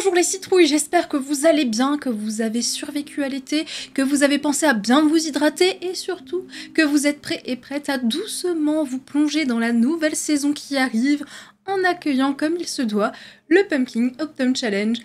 Bonjour les citrouilles, j'espère que vous allez bien, que vous avez survécu à l'été, que vous avez pensé à bien vous hydrater et surtout que vous êtes prêts et prêtes à doucement vous plonger dans la nouvelle saison qui arrive en accueillant comme il se doit le Pumpkin Autumn Challenge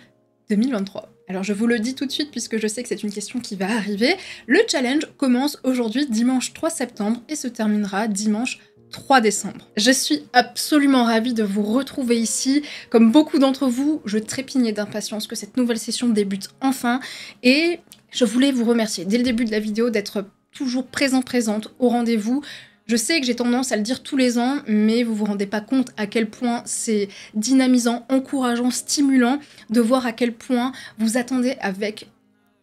2023. Alors je vous le dis tout de suite puisque je sais que c'est une question qui va arriver, le challenge commence aujourd'hui dimanche 3 septembre et se terminera dimanche 3 décembre. Je suis absolument ravie de vous retrouver ici. Comme beaucoup d'entre vous, je trépignais d'impatience que cette nouvelle session débute enfin et je voulais vous remercier dès le début de la vidéo d'être toujours présente au rendez-vous. Je sais que j'ai tendance à le dire tous les ans, mais vous vous rendez pas compte à quel point c'est dynamisant, encourageant, stimulant de voir à quel point vous attendez avec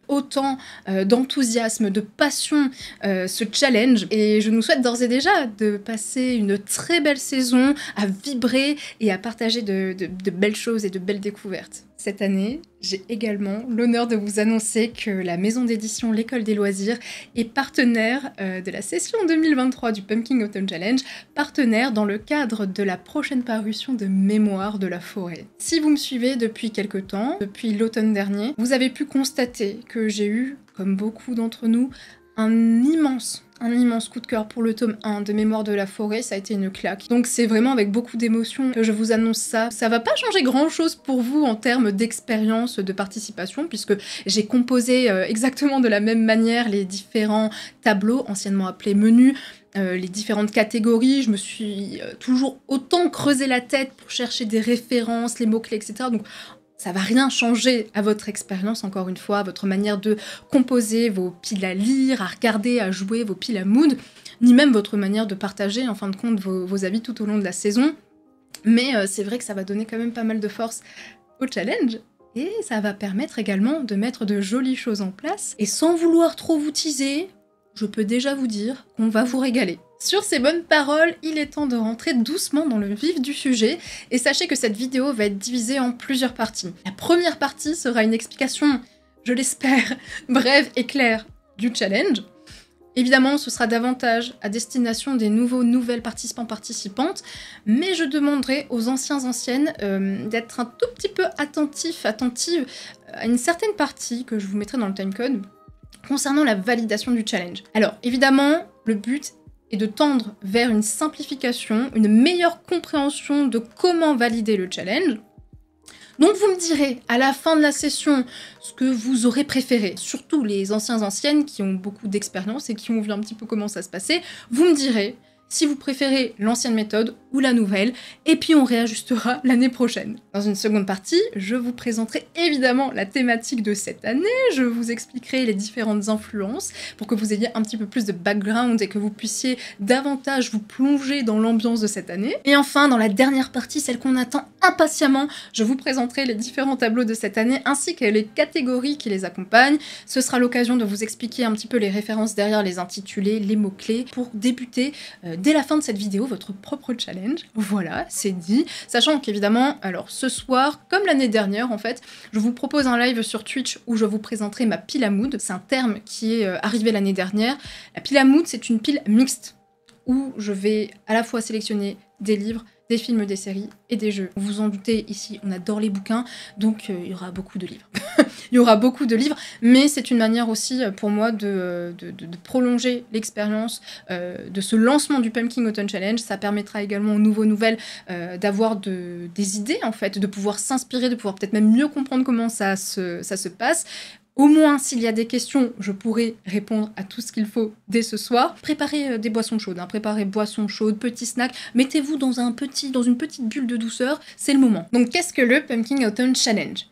autant d'enthousiasme, de passion ce challenge. Et je nous souhaite d'ores et déjà de passer une très belle saison, à vibrer et à partager de belles choses et de belles découvertes. Cette année, j'ai également l'honneur de vous annoncer que la maison d'édition L'École des Loisirs est partenaire de la session 2023 du Pumpkin Autumn Challenge, partenaire dans le cadre de la prochaine parution de Mémoire de la forêt. Si vous me suivez depuis quelque temps, depuis l'automne dernier, vous avez pu constater que j'ai eu, comme beaucoup d'entre nous, un immense coup de cœur pour le tome 1 de Mémoire de la forêt, ça a été une claque. Donc c'est vraiment avec beaucoup d'émotion que je vous annonce ça. Ça va pas changer grand chose pour vous en termes d'expérience, de participation, puisque j'ai composé exactement de la même manière les différents tableaux, anciennement appelés menus, les différentes catégories. Je me suis toujours autant creusé la tête pour chercher des références, les mots-clés, etc. Donc ça va rien changer à votre expérience, encore une fois, à votre manière de composer, vos piles à lire, à regarder, à jouer, vos piles à mood, ni même votre manière de partager, en fin de compte, vos avis tout au long de la saison. Mais c'est vrai que ça va donner quand même pas mal de force au challenge, et ça va permettre également de mettre de jolies choses en place. Et sans vouloir trop vous teaser, je peux déjà vous dire qu'on va vous régaler. Sur ces bonnes paroles, il est temps de rentrer doucement dans le vif du sujet, et sachez que cette vidéo va être divisée en plusieurs parties. La première partie sera une explication, je l'espère, brève et claire du challenge. Évidemment, ce sera davantage à destination des nouvelles participantes, mais je demanderai aux anciennes d'être un tout petit peu attentive à une certaine partie que je vous mettrai dans le timecode concernant la validation du challenge. Alors, évidemment, le but est de tendre vers une simplification, une meilleure compréhension de comment valider le challenge. Donc vous me direz à la fin de la session ce que vous aurez préféré, surtout les anciennes qui ont beaucoup d'expérience et qui ont vu un petit peu comment ça se passait, vous me direz si vous préférez l'ancienne méthode ou la nouvelle, et puis on réajustera l'année prochaine. Dans une seconde partie, je vous présenterai évidemment la thématique de cette année, je vous expliquerai les différentes influences pour que vous ayez un petit peu plus de background et que vous puissiez davantage vous plonger dans l'ambiance de cette année. Et enfin, dans la dernière partie, celle qu'on attend impatiemment, je vous présenterai les différents tableaux de cette année ainsi que les catégories qui les accompagnent. Ce sera l'occasion de vous expliquer un petit peu les références derrière les intitulés, les mots-clés, pour débuter dès la fin de cette vidéo votre propre challenge. Voilà, c'est dit. Sachant qu'évidemment, alors ce soir, comme l'année dernière en fait, je vous propose un live sur Twitch où je vous présenterai ma pile à mood. C'est un terme qui est arrivé l'année dernière. La pile à mood, c'est une pile mixte où je vais à la fois sélectionner des livres, des films, des séries et des jeux. Vous vous en doutez, ici on adore les bouquins, donc il y aura beaucoup de livres. Il y aura beaucoup de livres, mais c'est une manière aussi pour moi de prolonger l'expérience de ce lancement du Pumpkin Autumn Challenge. Ça permettra également aux nouvelles d'avoir des idées en fait, de pouvoir s'inspirer, de pouvoir peut-être même mieux comprendre comment ça se passe. Au moins, s'il y a des questions, je pourrai répondre à tout ce qu'il faut dès ce soir. Préparez des boissons chaudes, préparez boissons chaudes, petits snacks, mettez-vous dans une petite bulle de douceur, c'est le moment. Donc qu'est-ce que le Pumpkin Autumn Challenge ?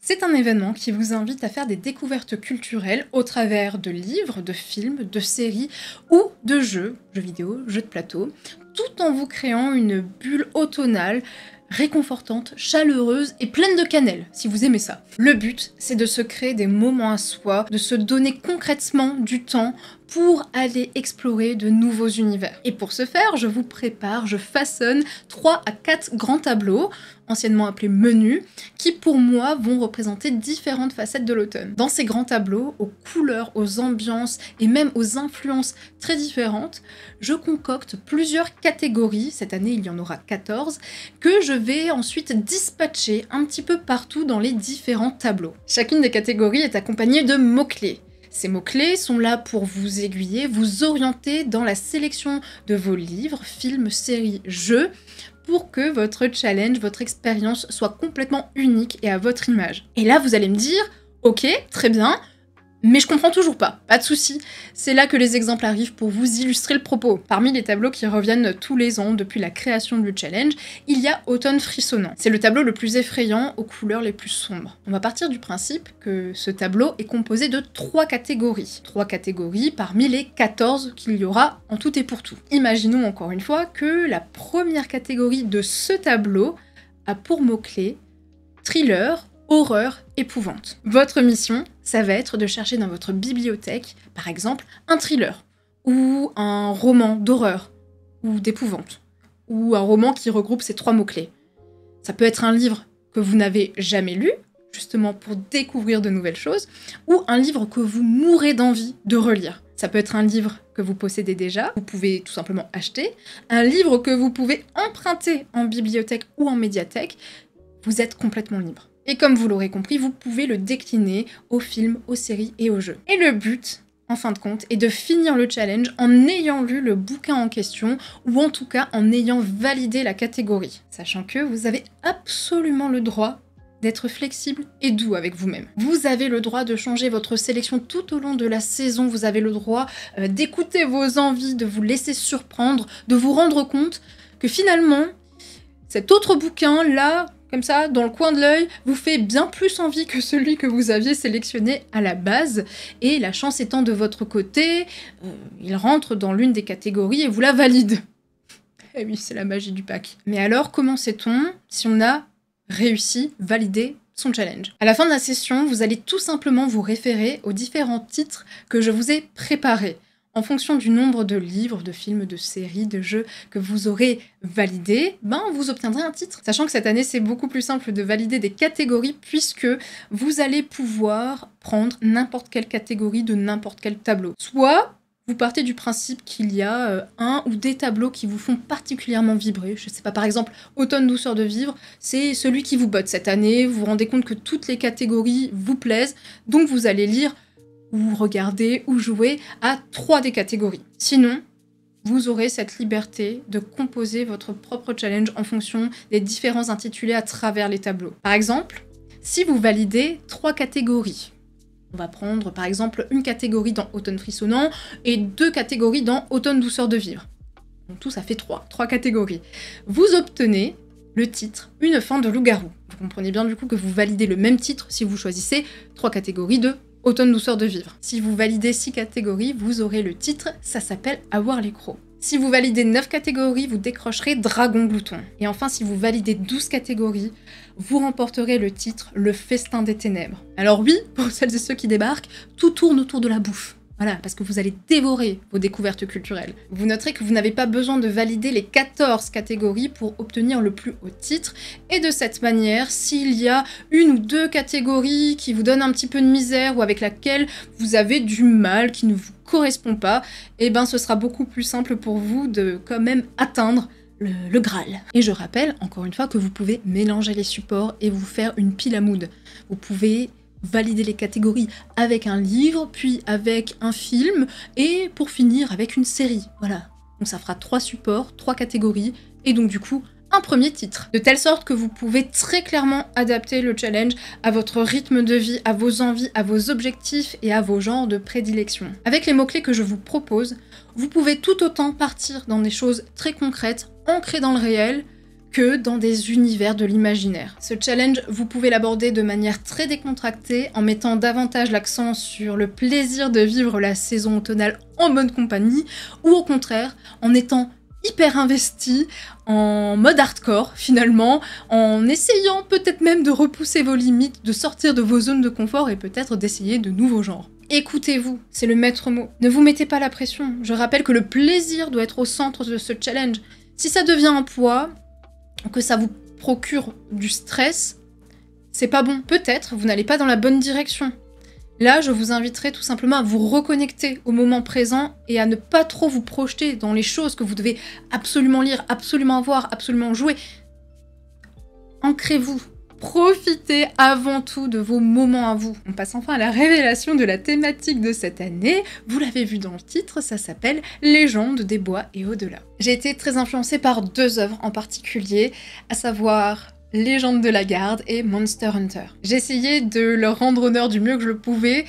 C'est un événement qui vous invite à faire des découvertes culturelles au travers de livres, de films, de séries ou de jeux vidéo, jeux de plateau, tout en vous créant une bulle automnale réconfortante, chaleureuse et pleine de cannelle, si vous aimez ça. Le but, c'est de se créer des moments à soi, de se donner concrètement du temps pour aller explorer de nouveaux univers. Et pour ce faire, je façonne 3 à 4 grands tableaux, anciennement appelés menus, qui pour moi vont représenter différentes facettes de l'automne. Dans ces grands tableaux, aux couleurs, aux ambiances et même aux influences très différentes, je concocte plusieurs catégories, cette année il y en aura 14, que je vais ensuite dispatcher un petit peu partout dans les différents tableaux. Chacune des catégories est accompagnée de mots-clés. Ces mots-clés sont là pour vous aiguiller, vous orienter dans la sélection de vos livres, films, séries, jeux, pour que votre challenge, votre expérience soit complètement unique et à votre image. Et là, vous allez me dire, ok, très bien, mais je comprends toujours pas de souci. C'est là que les exemples arrivent pour vous illustrer le propos. Parmi les tableaux qui reviennent tous les ans depuis la création du challenge, il y a Automne frissonnant. C'est le tableau le plus effrayant, aux couleurs les plus sombres. On va partir du principe que ce tableau est composé de 3 catégories. 3 catégories parmi les 14 qu'il y aura en tout et pour tout. Imaginons encore une fois que la première catégorie de ce tableau a pour mot-clé thriller, horreur, épouvante. Votre mission, ça va être de chercher dans votre bibliothèque, par exemple, un thriller, ou un roman d'horreur, ou d'épouvante, ou un roman qui regroupe ces 3 mots-clés. Ça peut être un livre que vous n'avez jamais lu, justement pour découvrir de nouvelles choses, ou un livre que vous mourrez d'envie de relire. Ça peut être un livre que vous possédez déjà, vous pouvez tout simplement acheter, un livre que vous pouvez emprunter en bibliothèque ou en médiathèque, vous êtes complètement libre. Et comme vous l'aurez compris, vous pouvez le décliner aux films, aux séries et aux jeux. Et le but, en fin de compte, est de finir le challenge en ayant lu le bouquin en question, ou en tout cas en ayant validé la catégorie. Sachant que vous avez absolument le droit d'être flexible et doux avec vous-même. Vous avez le droit de changer votre sélection tout au long de la saison, vous avez le droit d'écouter vos envies, de vous laisser surprendre, de vous rendre compte que finalement, cet autre bouquin-là, comme ça, dans le coin de l'œil, vous fait bien plus envie que celui que vous aviez sélectionné à la base. Et la chance étant de votre côté, il rentre dans l'une des catégories et vous la valide. Eh oui, c'est la magie du pack. Mais alors, comment sait-on si on a réussi, validé son challenge? À la fin de la session, vous allez tout simplement vous référer aux différents titres que je vous ai préparés. En fonction du nombre de livres, de films, de séries, de jeux que vous aurez validés, vous obtiendrez un titre. Sachant que cette année, c'est beaucoup plus simple de valider des catégories puisque vous allez pouvoir prendre n'importe quelle catégorie de n'importe quel tableau. Soit vous partez du principe qu'il y a un ou des tableaux qui vous font particulièrement vibrer. Je sais pas, par exemple, Automne douceur de vivre, c'est celui qui vous botte cette année. Vous vous rendez compte que toutes les catégories vous plaisent, donc vous allez lire ou regarder ou jouer à 3 des catégories. Sinon, vous aurez cette liberté de composer votre propre challenge en fonction des différents intitulés à travers les tableaux. Par exemple, si vous validez 3 catégories, on va prendre par exemple une catégorie dans Automne frissonnant et 2 catégories dans Automne douceur de vivre. Donc tout ça fait 3 catégories. Vous obtenez le titre Une fin de loup-garou. Vous comprenez bien du coup que vous validez le même titre si vous choisissez 3 catégories de Automne douceur de vivre. Si vous validez 6 catégories, vous aurez le titre, ça s'appelle Avoir les crocs. Si vous validez 9 catégories, vous décrocherez Dragon glouton. Et enfin, si vous validez 12 catégories, vous remporterez le titre Le festin des ténèbres. Alors oui, pour celles et ceux qui débarquent, tout tourne autour de la bouffe. Voilà, parce que vous allez dévorer vos découvertes culturelles. Vous noterez que vous n'avez pas besoin de valider les 14 catégories pour obtenir le plus haut titre. Et de cette manière, s'il y a 1 ou 2 catégories qui vous donnent un petit peu de misère ou avec laquelle vous avez du mal, qui ne vous correspond pas, ce sera beaucoup plus simple pour vous de quand même atteindre le Graal. Et je rappelle, encore une fois, que vous pouvez mélanger les supports et vous faire une pile à mood. Vous pouvez valider les catégories avec un livre, puis avec un film, et pour finir avec une série. Voilà. Donc ça fera 3 supports, 3 catégories, et donc du coup, un premier titre. De telle sorte que vous pouvez très clairement adapter le challenge à votre rythme de vie, à vos envies, à vos objectifs et à vos genres de prédilection. Avec les mots-clés que je vous propose, vous pouvez tout autant partir dans des choses très concrètes, ancrées dans le réel, que dans des univers de l'imaginaire. Ce challenge, vous pouvez l'aborder de manière très décontractée, en mettant davantage l'accent sur le plaisir de vivre la saison automnale en bonne compagnie, ou au contraire, en étant hyper investi, en mode hardcore finalement, en essayant peut-être même de repousser vos limites, de sortir de vos zones de confort et peut-être d'essayer de nouveaux genres. Écoutez-vous, c'est le maître mot. Ne vous mettez pas la pression. Je rappelle que le plaisir doit être au centre de ce challenge. Si ça devient un poids, que ça vous procure du stress, c'est pas bon. Peut-être vous n'allez pas dans la bonne direction. Là, je vous inviterai tout simplement à vous reconnecter au moment présent et à ne pas trop vous projeter dans les choses que vous devez absolument lire, absolument voir, absolument jouer. Ancrez-vous. Profitez avant tout de vos moments à vous. On passe enfin à la révélation de la thématique de cette année. Vous l'avez vu dans le titre, ça s'appelle « Légende des bois et au-delà ». J'ai été très influencée par 2 œuvres en particulier, à savoir Légende de la Garde et Monster Hunter. J'ai essayé de leur rendre honneur du mieux que je le pouvais.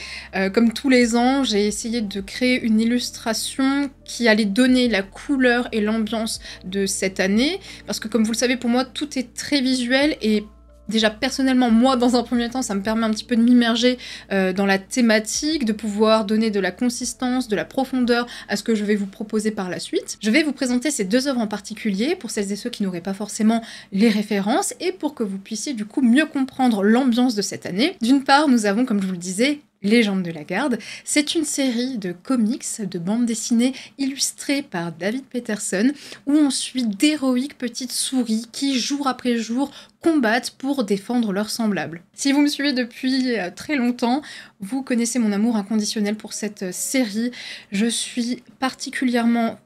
Comme tous les ans, j'ai essayé de créer une illustration qui allait donner la couleur et l'ambiance de cette année. Parce que comme vous le savez, pour moi, tout est très visuel et déjà, personnellement, moi, dans un premier temps, ça me permet un petit peu de m'immerger dans la thématique, de pouvoir donner de la consistance, de la profondeur à ce que je vais vous proposer par la suite. Je vais vous présenter ces 2 œuvres en particulier, pour celles et ceux qui n'auraient pas forcément les références, et pour que vous puissiez du coup mieux comprendre l'ambiance de cette année. D'une part, nous avons, comme je vous le disais, Légende de la Garde. C'est une série de comics, de bandes dessinées illustrées par David Peterson, où on suit d'héroïques petites souris qui, jour après jour, combattent pour défendre leurs semblables. Si vous me suivez depuis très longtemps, vous connaissez mon amour inconditionnel pour cette série. Je suis particulièrement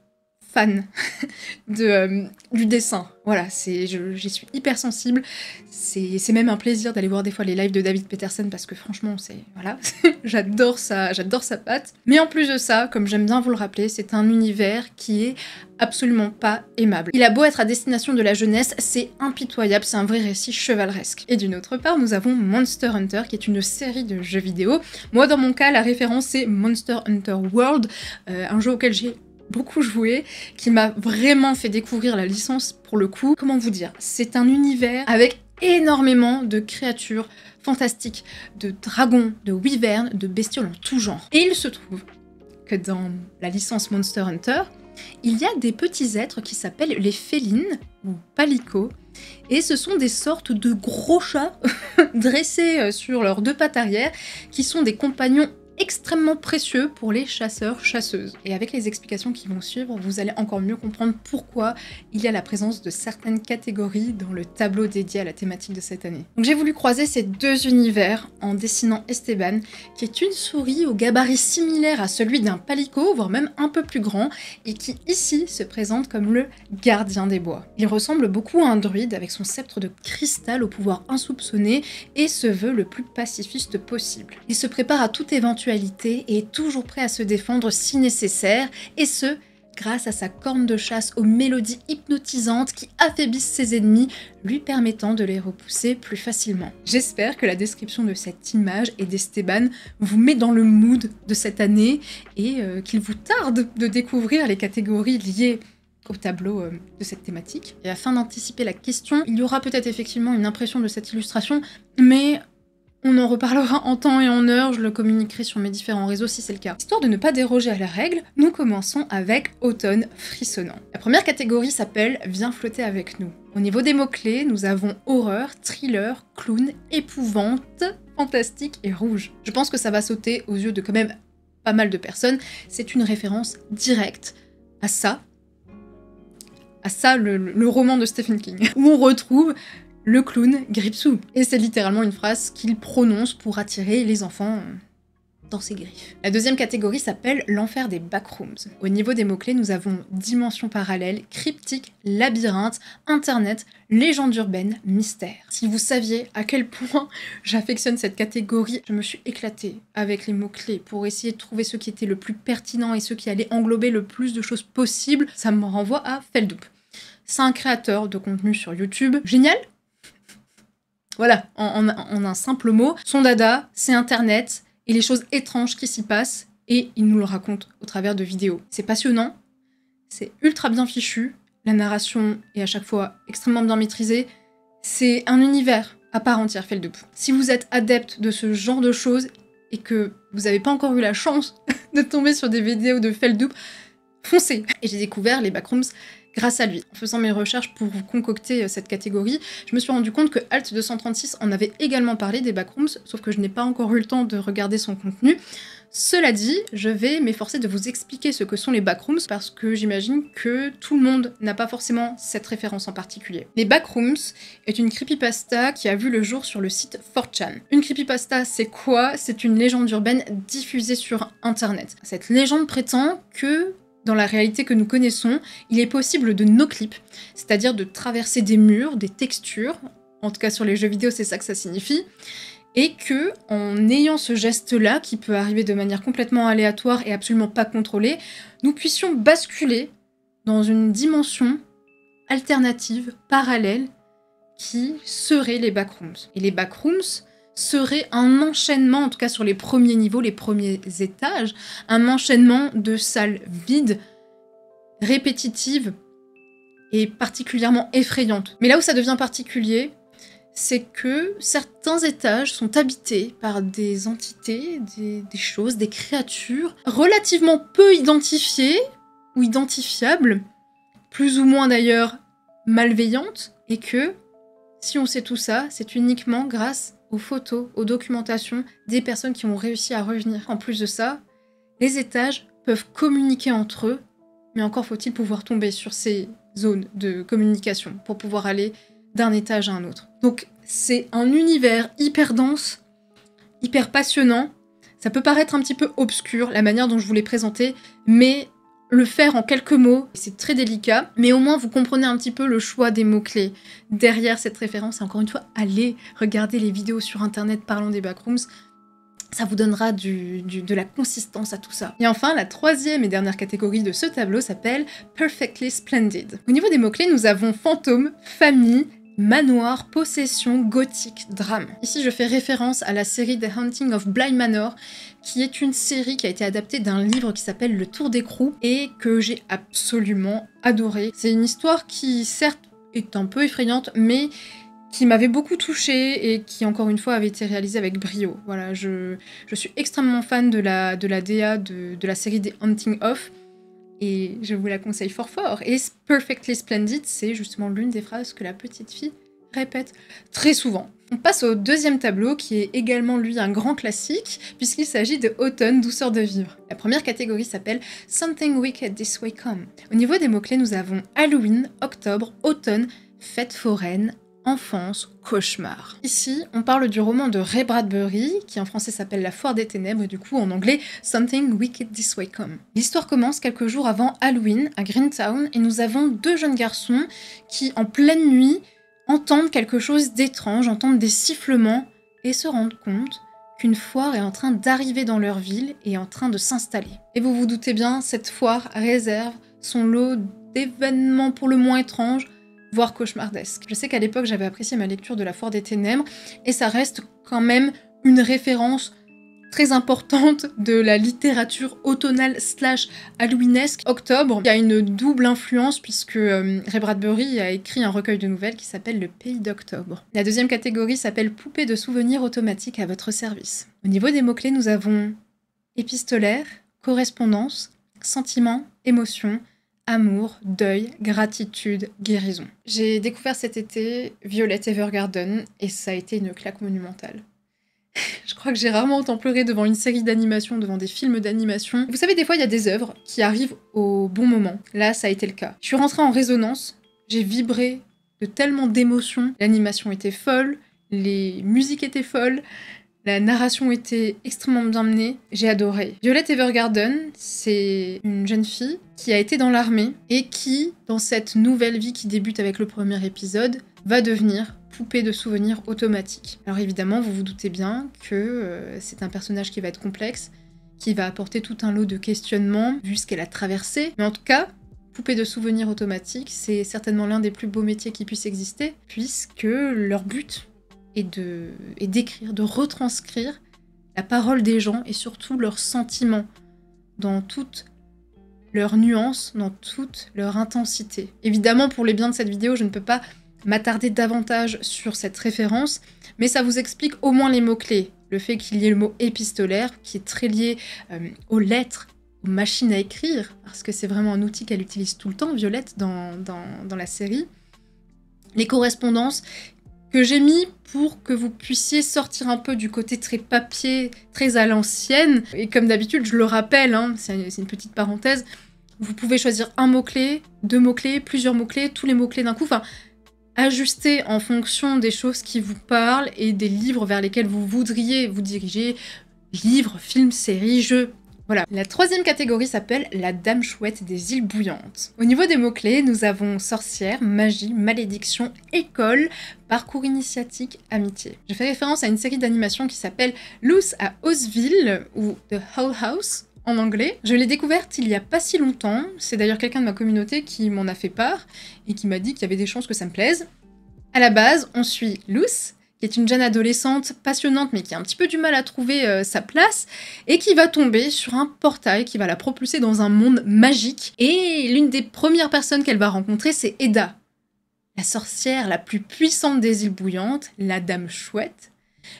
fan du dessin. Voilà, j'y suis hyper sensible. C'est même un plaisir d'aller voir des fois les lives de David Peterson parce que franchement, voilà, j'adore sa patte. Mais en plus de ça, comme j'aime bien vous le rappeler, c'est un univers qui est absolument pas aimable. Il a beau être à destination de la jeunesse, c'est impitoyable, c'est un vrai récit chevaleresque. Et d'une autre part, nous avons Monster Hunter, qui est une série de jeux vidéo. Moi, dans mon cas, la référence, c'est Monster Hunter World, un jeu auquel j'ai beaucoup joué, qui m'a vraiment fait découvrir la licence pour le coup. Comment vous dire? C'est un univers avec énormément de créatures fantastiques, de dragons, de wyverns, de bestioles en tout genre. Et il se trouve que dans la licence Monster Hunter, il y a des petits êtres qui s'appellent les félines, ou palicots, et ce sont des sortes de gros chats dressés sur leurs 2 pattes arrière, qui sont des compagnons extrêmement précieux pour les chasseurs-chasseuses. Et avec les explications qui vont suivre, vous allez encore mieux comprendre pourquoi il y a la présence de certaines catégories dans le tableau dédié à la thématique de cette année. Donc j'ai voulu croiser ces 2 univers en dessinant Esteban, qui est une souris au gabarit similaire à celui d'un palico, voire même un peu plus grand, et qui ici se présente comme le gardien des bois. Il ressemble beaucoup à un druide avec son sceptre de cristal au pouvoir insoupçonné et se veut le plus pacifiste possible. Il se prépare à toute éventualité et est toujours prêt à se défendre si nécessaire, et ce, grâce à sa corne de chasse aux mélodies hypnotisantes qui affaiblissent ses ennemis, lui permettant de les repousser plus facilement. J'espère que la description de cette image et d'Esteban vous met dans le mood de cette année et qu'il vous tarde de découvrir les catégories liées au tableau de cette thématique. Et afin d'anticiper la question, il y aura peut-être effectivement une impression de cette illustration, mais on en reparlera en temps et en heure, je le communiquerai sur mes différents réseaux si c'est le cas. Histoire de ne pas déroger à la règle, nous commençons avec Automne frissonnant. La première catégorie s'appelle « Viens flotter avec nous ». Au niveau des mots-clés, nous avons horreur, thriller, clown, épouvante, fantastique et rouge. Je pense que ça va sauter aux yeux de quand même pas mal de personnes. C'est une référence directe à ça, le roman de Stephen King, où on retrouve le clown Gripsou. Et c'est littéralement une phrase qu'il prononce pour attirer les enfants dans ses griffes. La deuxième catégorie s'appelle l'enfer des backrooms. Au niveau des mots-clés, nous avons dimension parallèle, cryptique, labyrinthe, internet, légende urbaine, mystère. Si vous saviez à quel point j'affectionne cette catégorie, je me suis éclatée avec les mots-clés pour essayer de trouver ceux qui étaient le plus pertinents et ceux qui allaient englober le plus de choses possibles. Ça me renvoie à Feldup. C'est un créateur de contenu sur YouTube. Génial. Voilà, en un simple mot, son dada, c'est Internet et les choses étranges qui s'y passent, et il nous le raconte au travers de vidéos. C'est passionnant, c'est ultra bien fichu, la narration est à chaque fois extrêmement bien maîtrisée, c'est un univers à part entière, Feldup. Si vous êtes adepte de ce genre de choses et que vous n'avez pas encore eu la chance de tomber sur des vidéos de Feldup, foncez. Et j'ai découvert les backrooms grâce à lui. En faisant mes recherches pour concocter cette catégorie, je me suis rendu compte que Alt 236 en avait également parlé des backrooms, sauf que je n'ai pas encore eu le temps de regarder son contenu. Cela dit, je vais m'efforcer de vous expliquer ce que sont les backrooms parce que j'imagine que tout le monde n'a pas forcément cette référence en particulier. Les backrooms est une creepypasta qui a vu le jour sur le site 4chan. Une creepypasta, c'est quoi? C'est une légende urbaine diffusée sur internet. Cette légende prétend que dans la réalité que nous connaissons, il est possible de no-clip, c'est-à-dire de traverser des murs, des textures, en tout cas sur les jeux vidéo c'est ça que ça signifie, et que, en ayant ce geste-là, qui peut arriver de manière complètement aléatoire et absolument pas contrôlée, nous puissions basculer dans une dimension alternative, parallèle, qui serait les backrooms. Et les backrooms serait un enchaînement, en tout cas sur les premiers niveaux, les premiers étages, un enchaînement de salles vides, répétitives et particulièrement effrayantes. Mais là où ça devient particulier, c'est que certains étages sont habités par des entités, des choses, des créatures relativement peu identifiées ou identifiables, plus ou moins d'ailleurs malveillantes, et que, si on sait tout ça, c'est uniquement grâce aux photos, aux documentations des personnes qui ont réussi à revenir. En plus de ça, les étages peuvent communiquer entre eux, mais encore faut-il pouvoir tomber sur ces zones de communication pour pouvoir aller d'un étage à un autre. Donc c'est un univers hyper dense, hyper passionnant. Ça peut paraître un petit peu obscur, la manière dont je vous l'ai présenté, mais le faire en quelques mots, c'est très délicat, mais au moins vous comprenez un petit peu le choix des mots-clés derrière cette référence. Et encore une fois, allez regarder les vidéos sur internet parlant des backrooms, ça vous donnera de la consistance à tout ça. Et enfin, la troisième et dernière catégorie de ce tableau s'appelle Perfectly Splendid. Au niveau des mots-clés, nous avons fantôme, famille, manoir, possession, gothique, drame. Ici, je fais référence à la série The Haunting of Bly Manor, qui est une série qui a été adaptée d'un livre qui s'appelle Le Tour d'écrou et que j'ai absolument adoré. C'est une histoire qui, certes, est un peu effrayante, mais qui m'avait beaucoup touchée et qui, encore une fois, avait été réalisée avec brio. Voilà, je suis extrêmement fan de la DA de la série The Haunting of, et je vous la conseille fort fort. Et Perfectly Splendid, c'est justement l'une des phrases que la petite fille répète très souvent. On passe au deuxième tableau, qui est également, lui, un grand classique, puisqu'il s'agit de Automne, douceur de vivre. La première catégorie s'appelle Something Wicked This Way Come. Au niveau des mots-clés, nous avons Halloween, octobre, automne, fête foraine, enfance, cauchemar. Ici, on parle du roman de Ray Bradbury, qui en français s'appelle La Foire des Ténèbres, et du coup en anglais Something Wicked This Way Come. L'histoire commence quelques jours avant Halloween, à Greentown, et nous avons deux jeunes garçons qui, en pleine nuit, entendent quelque chose d'étrange, entendent des sifflements, et se rendent compte qu'une foire est en train d'arriver dans leur ville et est en train de s'installer. Et vous vous doutez bien, cette foire réserve son lot d'événements pour le moins étranges, voire cauchemardesque. Je sais qu'à l'époque, j'avais apprécié ma lecture de La Foire des Ténèbres, et ça reste quand même une référence très importante de la littérature automnale / halloweenesque. Octobre, il y a une double influence puisque Ray Bradbury a écrit un recueil de nouvelles qui s'appelle Le Pays d'Octobre. La deuxième catégorie s'appelle Poupée de souvenirs automatiques à votre service. Au niveau des mots-clés, nous avons épistolaire, correspondance, sentiment, émotion, amour, deuil, gratitude, guérison. J'ai découvert cet été Violet Evergarden et ça a été une claque monumentale. Je crois que j'ai rarement autant pleuré devant une série d'animation, devant des films d'animation. Vous savez, des fois, il y a des œuvres qui arrivent au bon moment. Là, ça a été le cas. Je suis rentrée en résonance, j'ai vibré de tellement d'émotions. L'animation était folle, les musiques étaient folles, la narration était extrêmement bien menée, j'ai adoré. Violet Evergarden, c'est une jeune fille qui a été dans l'armée et qui, dans cette nouvelle vie qui débute avec le premier épisode, va devenir poupée de souvenirs automatique. Alors évidemment, vous vous doutez bien que c'est un personnage qui va être complexe, qui va apporter tout un lot de questionnements, vu ce qu'elle a traversé. Mais en tout cas, poupée de souvenirs automatique, c'est certainement l'un des plus beaux métiers qui puissent exister, puisque leur but et d'écrire, de retranscrire la parole des gens et surtout leurs sentiments dans toutes leurs nuances, dans toute leur intensité. Évidemment, pour les biens de cette vidéo, je ne peux pas m'attarder davantage sur cette référence, mais ça vous explique au moins les mots-clés. Le fait qu'il y ait le mot épistolaire, qui est très lié aux lettres, aux machines à écrire, parce que c'est vraiment un outil qu'elle utilise tout le temps, Violette, dans la série. Les correspondances que j'ai mis pour que vous puissiez sortir un peu du côté très papier, très à l'ancienne. Et comme d'habitude, je le rappelle, hein, c'est une petite parenthèse, vous pouvez choisir un mot-clé, 2 mots-clés, plusieurs mots-clés, tous les mots-clés d'un coup, enfin, ajuster en fonction des choses qui vous parlent et des livres vers lesquels vous voudriez vous diriger, livres, films, séries, jeux. Voilà. La 3e catégorie s'appelle la Dame Chouette des îles bouillantes. Au niveau des mots-clés, nous avons sorcière, magie, malédiction, école, parcours initiatique, amitié. Je fais référence à une série d'animation qui s'appelle Loose à Oseville, ou The Hull House en anglais. Je l'ai découverte il y a pas si longtemps, c'est d'ailleurs quelqu'un de ma communauté qui m'en a fait part, et qui m'a dit qu'il y avait des chances que ça me plaise. À la base, on suit Luce, qui est une jeune adolescente passionnante mais qui a un petit peu du mal à trouver sa place, et qui va tomber sur un portail qui va la propulser dans un monde magique. Et l'une des premières personnes qu'elle va rencontrer, c'est Eda, la sorcière la plus puissante des îles bouillantes, la Dame Chouette,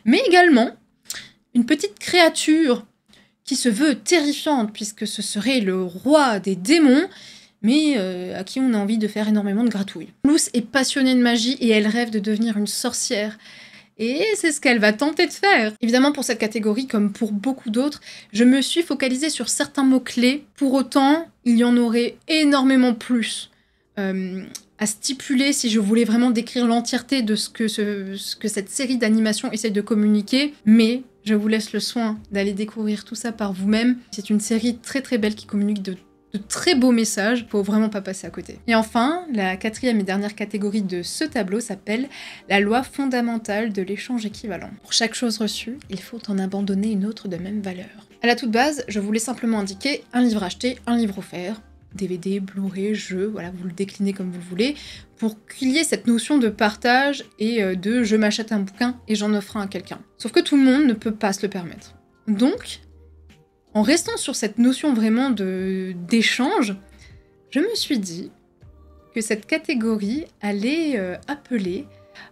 mais également une petite créature qui se veut terrifiante puisque ce serait le roi des démons, mais à qui on a envie de faire énormément de gratouilles. Luce est passionnée de magie et elle rêve de devenir une sorcière. Et c'est ce qu'elle va tenter de faire. Évidemment, pour cette catégorie, comme pour beaucoup d'autres, je me suis focalisée sur certains mots-clés. Pour autant, il y en aurait énormément plus à stipuler si je voulais vraiment décrire l'entièreté de ce que cette série d'animation essaie de communiquer. Mais je vous laisse le soin d'aller découvrir tout ça par vous-même. C'est une série très très belle qui communique de très beaux messages, faut vraiment pas passer à côté. Et enfin, la 4e et dernière catégorie de ce tableau s'appelle la loi fondamentale de l'échange équivalent. Pour chaque chose reçue, il faut en abandonner une autre de même valeur. À la toute base, je voulais simplement indiquer un livre acheté, un livre offert, DVD, Blu-ray, jeu, voilà, vous le déclinez comme vous le voulez, pour qu'il y ait cette notion de partage et de je m'achète un bouquin et j'en offre un à quelqu'un. Sauf que tout le monde ne peut pas se le permettre. Donc, en restant sur cette notion vraiment d'échange, je me suis dit que cette catégorie allait appeler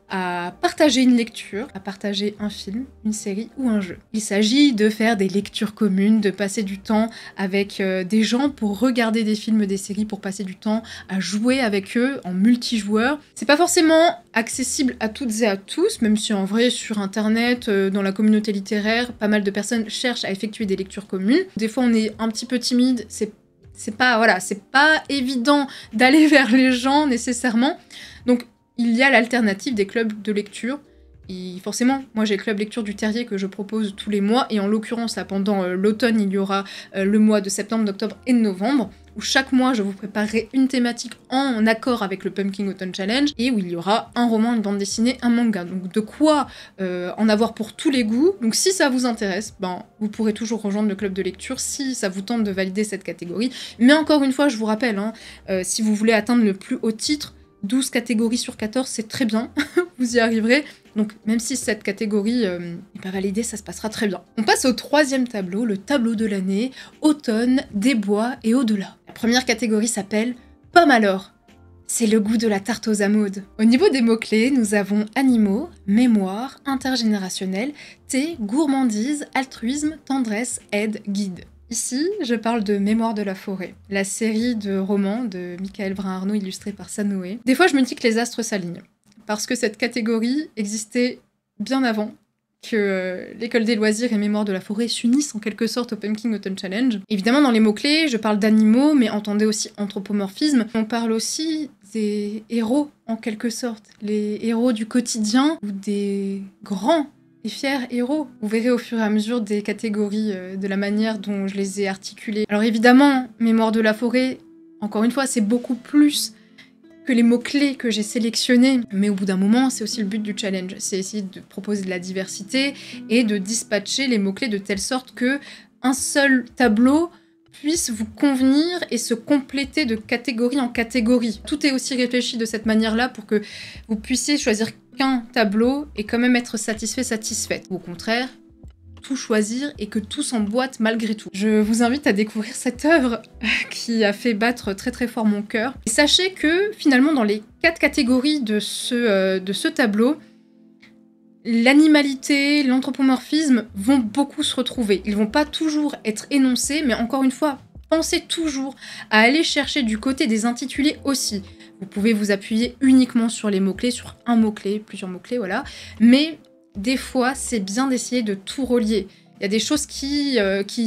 à partager une lecture, à partager un film, une série ou un jeu. Il s'agit de faire des lectures communes, de passer du temps avec des gens pour regarder des films, des séries, pour passer du temps à jouer avec eux en multijoueur. C'est pas forcément accessible à toutes et à tous, même si en vrai sur internet, dans la communauté littéraire, pas mal de personnes cherchent à effectuer des lectures communes. Des fois on est un petit peu timide, c'est pas évident d'aller vers les gens nécessairement. Donc il y a l'alternative des clubs de lecture. Et forcément, moi j'ai le club lecture du Terrier que je propose tous les mois, et en l'occurrence là pendant l'automne il y aura le mois de septembre, d'octobre et de novembre, où chaque mois je vous préparerai une thématique en accord avec le Pumpkin Autumn Challenge, et où il y aura un roman, une bande dessinée, un manga. Donc de quoi en avoir pour tous les goûts. Donc si ça vous intéresse, ben, vous pourrez toujours rejoindre le club de lecture si ça vous tente de valider cette catégorie. Mais encore une fois, je vous rappelle, hein, si vous voulez atteindre le plus haut titre, 12 catégories sur 14, c'est très bien, vous y arriverez. Donc même si cette catégorie n'est pas validée, ça se passera très bien. On passe au 3e tableau, le tableau de l'année, automne, des bois et au-delà. La première catégorie s'appelle Pomme alors. C'est le goût de la tarte aux amandes. Au niveau des mots-clés, nous avons animaux, mémoire, intergénérationnel, thé, gourmandise, altruisme, tendresse, aide, guide. Ici, je parle de Mémoire de la forêt, la série de romans de Michael Brun-Arnaud illustrée par Sanoé. Des fois, je me dis que les astres s'alignent, parce que cette catégorie existait bien avant que l'école des loisirs et Mémoire de la forêt s'unissent en quelque sorte au Pumpkin Autumn Challenge. Évidemment, dans les mots-clés, je parle d'animaux, mais entendez aussi anthropomorphisme. On parle aussi des héros, en quelque sorte, les héros du quotidien, ou des grands et fiers héros. Vous verrez au fur et à mesure des catégories de la manière dont je les ai articulées. Alors évidemment, Mémoire de la forêt, encore une fois, c'est beaucoup plus que les mots-clés que j'ai sélectionnés. Mais au bout d'un moment, c'est aussi le but du challenge. C'est essayer de proposer de la diversité et de dispatcher les mots-clés de telle sorte que un seul tableau puisse vous convenir et se compléter de catégorie en catégorie. Tout est aussi réfléchi de cette manière-là pour que vous puissiez choisir qu'un tableau et quand même être satisfaite. Ou au contraire, tout choisir et que tout s'emboîte malgré tout. Je vous invite à découvrir cette œuvre qui a fait battre très très fort mon cœur. Et sachez que finalement dans les 4 catégories de ce tableau, l'animalité, l'anthropomorphisme vont beaucoup se retrouver. Ils vont pas toujours être énoncés, mais encore une fois, Pensez toujours à aller chercher du côté des intitulés aussi. Vous pouvez vous appuyer uniquement sur les mots-clés, sur un mot-clé, plusieurs mots-clés, voilà. Mais des fois, c'est bien d'essayer de tout relier. Il y a des choses qui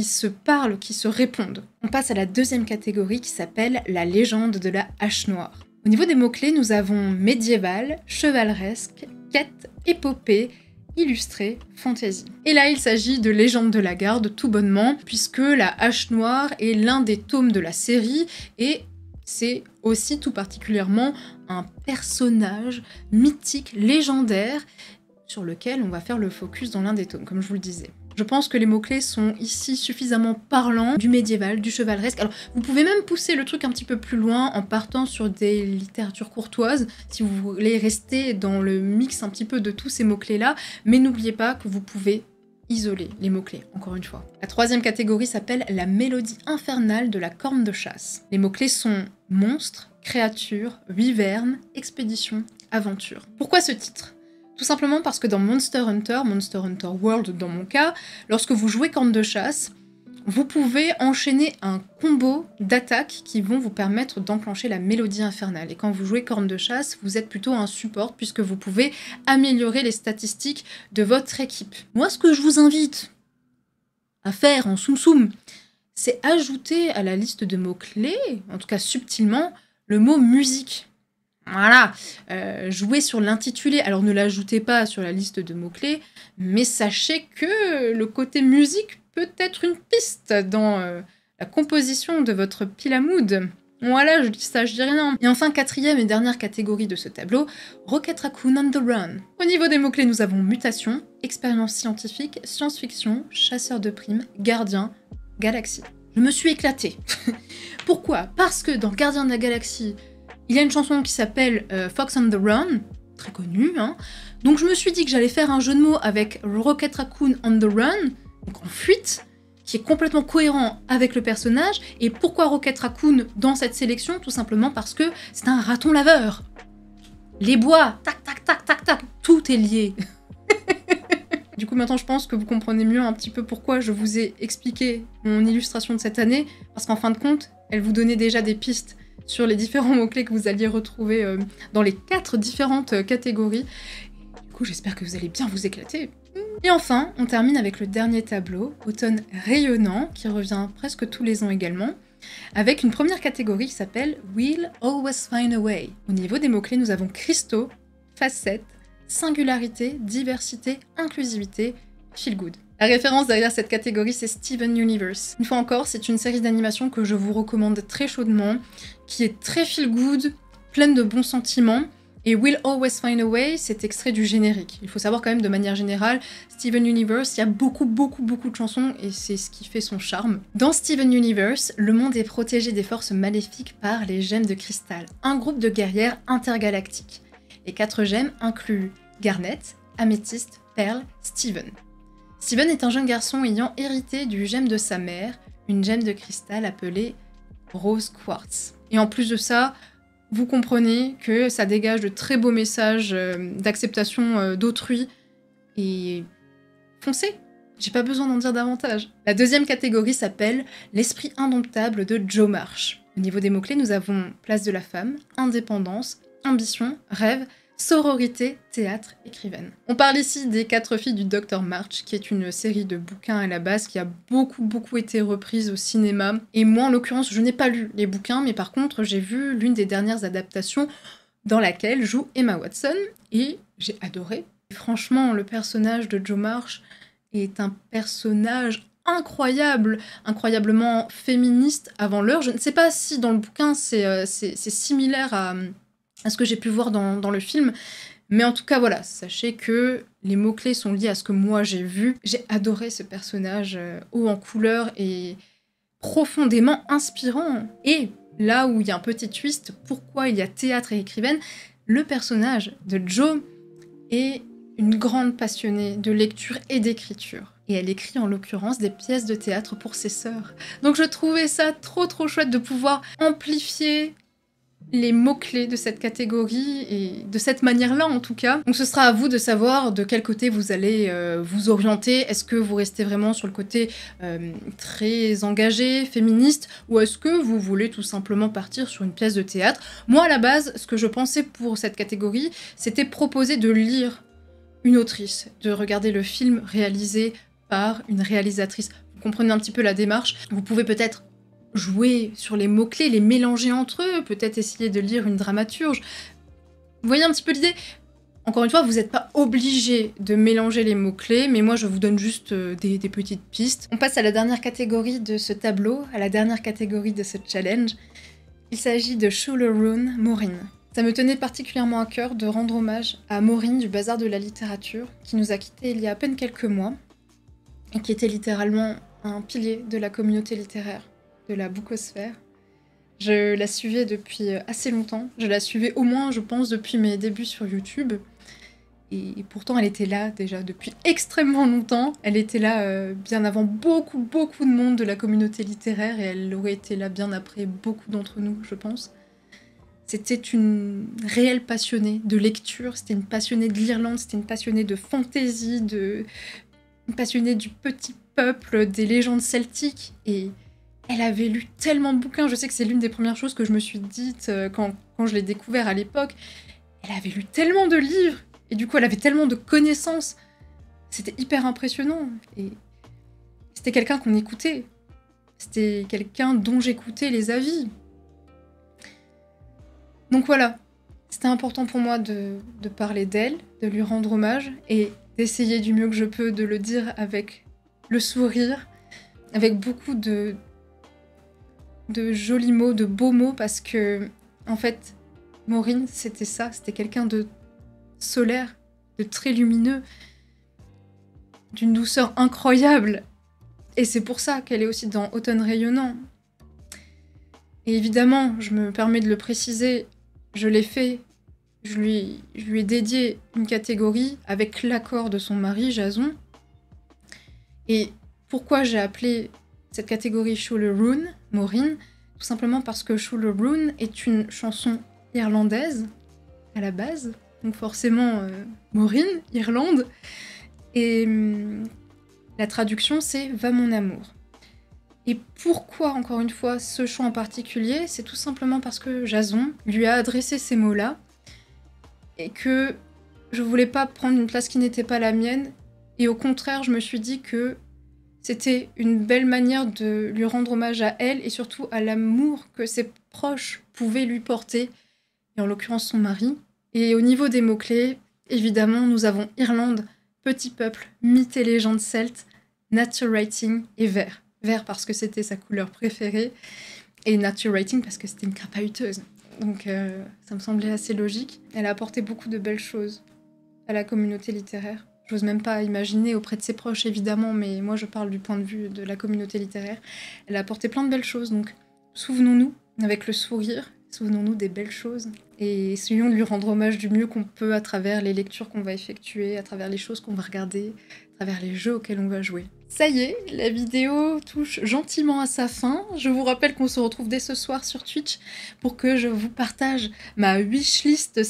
se parlent, qui se répondent. On passe à la deuxième catégorie qui s'appelle la légende de la hache noire. Au niveau des mots-clés, nous avons médiéval, chevaleresque, quête, épopée, illustré, fantasy. Et là, il s'agit de Légende de la Garde, tout bonnement, puisque la hache noire est l'un des tomes de la série, et c'est aussi tout particulièrement un personnage mythique, légendaire, sur lequel on va faire le focus dans l'un des tomes, comme je vous le disais. Je pense que les mots-clés sont ici suffisamment parlants du médiéval, du chevaleresque. Alors, vous pouvez même pousser le truc un petit peu plus loin en partant sur des littératures courtoises, si vous voulez rester dans le mix un petit peu de tous ces mots-clés-là, mais n'oubliez pas que vous pouvez isoler les mots-clés, encore une fois. La troisième catégorie s'appelle la mélodie infernale de la corne de chasse. Les mots-clés sont monstre, créature, wyvern, expédition, aventure. Pourquoi ce titre ? Tout simplement parce que dans Monster Hunter World dans mon cas, lorsque vous jouez corne de chasse, vous pouvez enchaîner un combo d'attaques qui vont vous permettre d'enclencher la mélodie infernale. Et quand vous jouez corne de chasse, vous êtes plutôt un support puisque vous pouvez améliorer les statistiques de votre équipe. Moi, ce que je vous invite à faire en soum-soum, c'est ajouter à la liste de mots-clés, en tout cas subtilement, le mot musique. Voilà, jouez sur l'intitulé, alors ne l'ajoutez pas sur la liste de mots-clés, mais sachez que le côté musique peut être une piste dans la composition de votre pile à mood. Voilà, je dis ça, je dis rien. Et enfin, quatrième et dernière catégorie de ce tableau, Rocket Raccoon on the Run. Au niveau des mots-clés, nous avons mutation, expérience scientifique, science-fiction, chasseur de primes, gardien, galaxie. Je me suis éclatée. Pourquoi ? Parce que dans Gardien de la Galaxie, il y a une chanson qui s'appelle Fox on the Run, très connue, hein. Donc je me suis dit que j'allais faire un jeu de mots avec Rocket Raccoon on the Run, donc en fuite, qui est complètement cohérent avec le personnage. Et pourquoi Rocket Raccoon dans cette sélection ? Tout simplement parce que c'est un raton laveur. Les bois, tac, tac, tac, tac, tac, tout est lié. Du coup, maintenant, je pense que vous comprenez mieux un petit peu pourquoi je vous ai expliqué mon illustration de cette année, parce qu'en fin de compte, elle vous donnait déjà des pistes sur les différents mots-clés que vous alliez retrouver dans les 4 différentes catégories. Du coup, j'espère que vous allez bien vous éclater. Et enfin, on termine avec le dernier tableau, Automne rayonnant, qui revient presque tous les ans également, avec une première catégorie qui s'appelle We'll Always Find a Way. Au niveau des mots-clés, nous avons cristaux, facettes, singularité, diversité, inclusivité, feel good. La référence derrière cette catégorie, c'est Steven Universe. Une fois encore, c'est une série d'animation que je vous recommande très chaudement, qui est très feel good, pleine de bons sentiments. Et We'll Always Find a Way, c'est extrait du générique. Il faut savoir quand même, de manière générale, Steven Universe, il y a beaucoup de chansons, et c'est ce qui fait son charme. Dans Steven Universe, le monde est protégé des forces maléfiques par les gemmes de cristal, un groupe de guerrières intergalactiques. Les 4 gemmes incluent Garnet, Améthyste, Perle, Steven. Steven est un jeune garçon ayant hérité du gemme de sa mère, une gemme de cristal appelée Rose Quartz. Et en plus de ça, vous comprenez que ça dégage de très beaux messages d'acceptation d'autrui. Et foncez, j'ai pas besoin d'en dire davantage. La deuxième catégorie s'appelle l'esprit indomptable de Jo March. Au niveau des mots-clés, nous avons place de la femme, indépendance, ambition, rêve, sororité, théâtre, écrivaine. On parle ici des 4 filles du Dr March, qui est une série de bouquins à la base qui a beaucoup été reprise au cinéma. Et moi, en l'occurrence, je n'ai pas lu les bouquins, mais par contre, j'ai vu l'une des dernières adaptations dans laquelle joue Emma Watson, et j'ai adoré. Et franchement, le personnage de Jo March est un personnage incroyable, incroyablement féministe avant l'heure. Je ne sais pas si dans le bouquin c'est similaire à ce que j'ai pu voir dans le film, mais en tout cas voilà, sachez que les mots-clés sont liés à ce que moi j'ai vu. J'ai adoré ce personnage haut en couleur et profondément inspirant. Et là où il y a un petit twist, pourquoi il y a théâtre et écrivaine, le personnage de Jo est une grande passionnée de lecture et d'écriture. Et elle écrit en l'occurrence des pièces de théâtre pour ses sœurs. Donc je trouvais ça trop chouette de pouvoir amplifier les mots-clés de cette catégorie, et de cette manière-là en tout cas. Donc ce sera à vous de savoir de quel côté vous allez vous orienter. Est-ce que vous restez vraiment sur le côté très engagé, féministe, ou est-ce que vous voulez tout simplement partir sur une pièce de théâtre? Moi à la base, ce que je pensais pour cette catégorie, c'était proposer de lire une autrice, de regarder le film réalisé par une réalisatrice. Vous comprenez un petit peu la démarche. Vous pouvez peut-être jouer sur les mots-clés, les mélanger entre eux, peut-être essayer de lire une dramaturge. Vous voyez un petit peu l'idée? Encore une fois, vous n'êtes pas obligé de mélanger les mots-clés, mais moi je vous donne juste des petites pistes. On passe à la dernière catégorie de ce tableau, à la dernière catégorie de ce challenge. Il s'agit de Schulerune Maureen. Ça me tenait particulièrement à cœur de rendre hommage à Maureen du Bazar de la littérature, qui nous a quittés il y a à peine quelques mois, et qui était littéralement un pilier de la communauté littéraire, de la bookosphère. Je la suivais depuis assez longtemps. Je la suivais au moins, je pense, depuis mes débuts sur YouTube. Et pourtant, elle était là déjà depuis extrêmement longtemps. Elle était là bien avant beaucoup de monde de la communauté littéraire, et elle aurait été là bien après beaucoup d'entre nous, je pense. C'était une réelle passionnée de lecture, c'était une passionnée de l'Irlande, c'était une passionnée de fantasy, une passionnée du petit peuple, des légendes celtiques, et elle avait lu tellement de bouquins. Je sais que c'est l'une des premières choses que je me suis dites quand je l'ai découvert à l'époque. Elle avait lu tellement de livres, et du coup elle avait tellement de connaissances. C'était hyper impressionnant, et c'était quelqu'un qu'on écoutait. C'était quelqu'un dont j'écoutais les avis. Donc voilà, c'était important pour moi de parler d'elle, de lui rendre hommage, et d'essayer du mieux que je peux de le dire avec le sourire, avec beaucoup de jolis mots, de beaux mots, parce que, en fait, Maureen, c'était ça, c'était quelqu'un de solaire, de très lumineux, d'une douceur incroyable. Et c'est pour ça qu'elle est aussi dans Automne rayonnant. Et évidemment, je me permets de le préciser, je l'ai fait, je lui ai dédié une catégorie avec l'accord de son mari, Jason. Et pourquoi j'ai appelé cette catégorie Schulerune, Maureen? Tout simplement parce que Schulerune est une chanson irlandaise, à la base. Donc forcément, Maureen, Irlande. Et la traduction, c'est « Va mon amour ». Et pourquoi, encore une fois, ce chant en particulier? C'est tout simplement parce que Jason lui a adressé ces mots-là, et que je voulais pas prendre une place qui n'était pas la mienne, et au contraire, je me suis dit que c'était une belle manière de lui rendre hommage à elle, et surtout à l'amour que ses proches pouvaient lui porter, et en l'occurrence son mari. Et au niveau des mots-clés, évidemment, nous avons Irlande, petit peuple, mythe et légende celte, nature writing et vert. Vert parce que c'était sa couleur préférée, et nature writing parce que c'était une crapahuteuse. Donc ça me semblait assez logique. Elle a apporté beaucoup de belles choses à la communauté littéraire. J'ose même pas imaginer auprès de ses proches, évidemment, mais moi je parle du point de vue de la communauté littéraire. Elle a apporté plein de belles choses, donc souvenons-nous, avec le sourire, souvenons-nous des belles choses, et essayons de lui rendre hommage du mieux qu'on peut à travers les lectures qu'on va effectuer, à travers les choses qu'on va regarder, à travers les jeux auxquels on va jouer. Ça y est, la vidéo touche gentiment à sa fin. Je vous rappelle qu'on se retrouve dès ce soir sur Twitch pour que je vous partage ma wishlist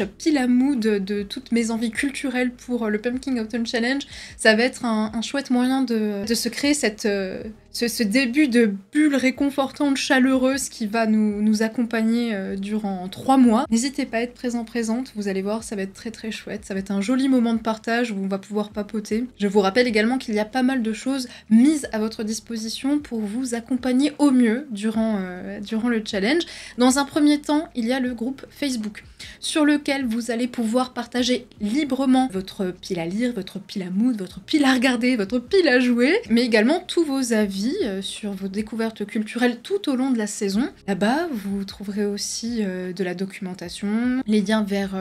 / pile à mood de toutes mes envies culturelles pour le Pumpkin Autumn Challenge. Ça va être un chouette moyen de se créer ce début de bulle réconfortante, chaleureuse qui va nous accompagner durant 3 mois. N'hésitez pas à être présente, vous allez voir, ça va être très très chouette. Ça va être un joli moment de partage où on va pouvoir papoter. Je vous rappelle également qu'il y a pas mal de choses mises à votre disposition pour vous accompagner au mieux durant le challenge. Dans un premier temps, il y a le groupe Facebook sur lequel vous allez pouvoir partager librement votre pile à lire, votre pile à mood, votre pile à regarder, votre pile à jouer, mais également tous vos avis sur vos découvertes culturelles tout au long de la saison. Là-bas, vous trouverez aussi de la documentation, les liens vers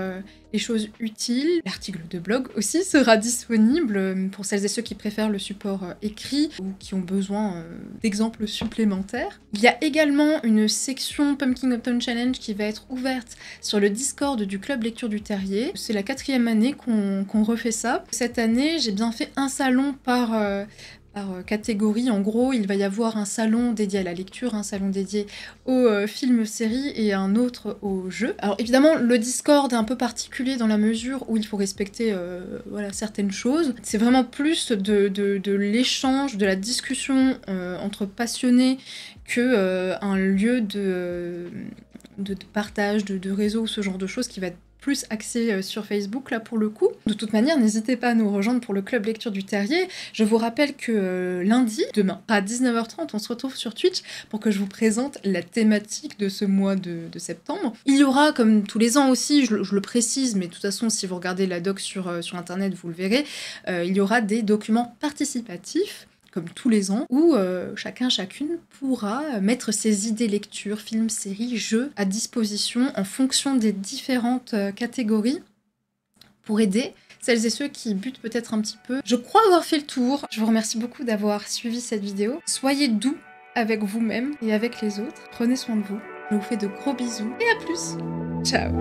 les choses utiles. L'article de blog aussi sera disponible pour celles et ceux qui préfèrent le support écrit ou qui ont besoin d'exemples supplémentaires. Il y a également une section Pumpkin Autumn Challenge qui va être ouverte sur le Discord du Club Lecture du Terrier. C'est la 4e année qu'on refait ça. Cette année, j'ai bien fait un salon par par catégorie. En gros, il va y avoir un salon dédié à la lecture, un salon dédié aux films, séries et un autre aux jeux. Alors évidemment, le Discord est un peu particulier dans la mesure où il faut respecter voilà, certaines choses. C'est vraiment plus de l'échange, de la discussion entre passionnés que un lieu de partage, de réseau, ce genre de choses qui va être plus axé sur Facebook là pour le coup. De toute manière, n'hésitez pas à nous rejoindre pour le club lecture du Terrier. Je vous rappelle que lundi, demain, à 19h30, on se retrouve sur Twitch pour que je vous présente la thématique de ce mois de septembre. Il y aura, comme tous les ans aussi, je le précise, mais de toute façon, si vous regardez la doc sur internet, vous le verrez, il y aura des documents participatifs comme tous les ans, où chacune pourra mettre ses idées lecture, films, séries, jeux à disposition en fonction des différentes catégories pour aider celles et ceux qui butent peut-être un petit peu. Je crois avoir fait le tour. Je vous remercie beaucoup d'avoir suivi cette vidéo. Soyez doux avec vous-même et avec les autres. Prenez soin de vous. Je vous fais de gros bisous et à plus. Ciao.